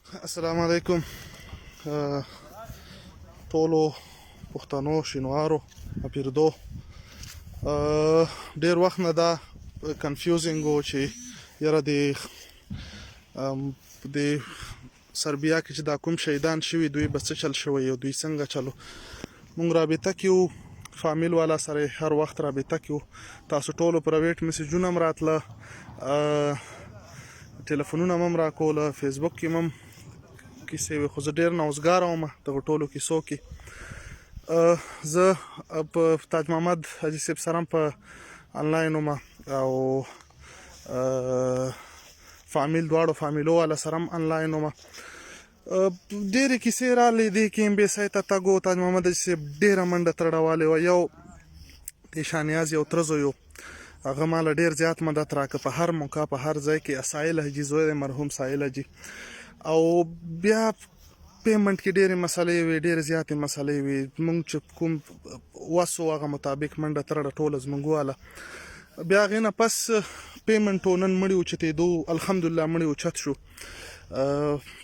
السلام علیکم ټولو پښتنو شینوارو اپیردو. ډیر وخت نه دا کنفیوزینګ و چې یاره د سربیا کې چې دا کوم شهیدان شوي دوی به څه چل شوی او دوی څنګه چلو. مونږ رابطه کې وو فامیل والا سره هر وخت رابطه کې وو. تاسو ټولو پرایویټ میسجونه هم راتله، ټلیفونونه هم راکوله، فیسبوک کې هم کیسې وې، خو زه ډېر نوزګاره وم دغه ټولو کیسو کې. زه په تاج محمد حاجي صاحب سره هم په انلاین وم او دواړو فامیلو والا سره هم انلاین وم. ډېرې کیسې راغلې دې کې امبیسۍ ته تګ و. تاج محمد حاجي صاحب ډېره منډه تړولې وه. یو د شانیاز یو تره زوی و، هغه ماله ډېر زیات مدد راکړه په هر موقع په هر ځای کې. سایل حاجي زوی دی، مرحوم سایل حاجي. او بیا پیمنټ کې ډېرې مسلې وې، ډېرې زیاتې مسلې وې. مونږ چې کوم وس و هغه مطابق منډه ترړه ټوله زموږ واله. بیا هغې نه پس پیمنټ و، نن مړي اوچتېدو، الحمدلله مړي اوچت شو.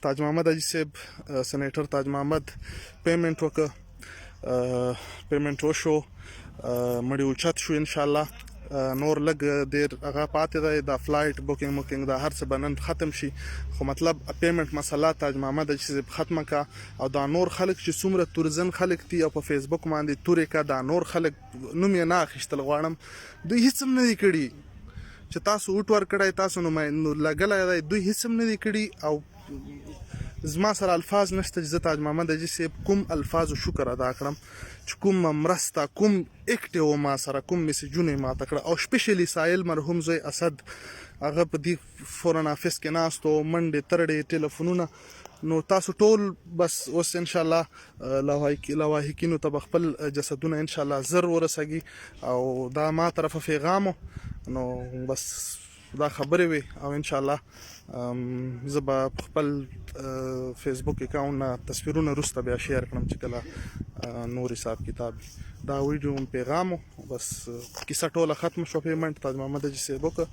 تاج محمد حاجي صاحب سینیټر تاج محمد پیمنټ وکړه، پیمنټ وشو، مړي اوچت شو انشاءالله. نور لږ ډېر هغه پاتې دی، دا فلایټ بوکینګ دا هر څه به نن ختم شي. خو مطلب پیمنټ مسله تاج محمد حاجي صاحب ختمه کا. او دا نور خلک چې څومره تورزن خلک دي او په فیسبوک باندې تورې کا، دا نور خلک نوم یې نه اخیستل غواړم، دوی هیڅ هم نه دي کړي چې تاسو ووټ ورکړی، تاسو لګلی دی، دوی هیڅ هم نه دي کړي. او زما سره الفاظ نشته چې زه تاج محمد حاجي صاحب کوم الفاظو شکر ادا کړم چې کوم مرسته، کوم اکټ و ما سره، کوم میسجونه یې ماته کړه. او سپیشلی سایل مرحوم زوی اسد، هغه په دې فورن آفس کې ناست و، منډې ترړې ټلیفونونه. نو تاسو ټول بس اوس انشاءالله لواحقینو ته به خپل جسدونه انشاءالله زر ورسېږي. او دا ما طرفه پیغام و. نو بس دا خبرې وې. او انشاءالله زه به خپل فیسبوک اکاونټ نه تصویرونه وروسته بیا شیر کړم چې کله نور حساب کتاب. دا ویډیو پیغام و. بس کیسه ټوله ختم شوه. پیمنټ تاج محمد حاجي صاحب وکړه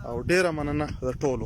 او ډېره مننه د ټولو.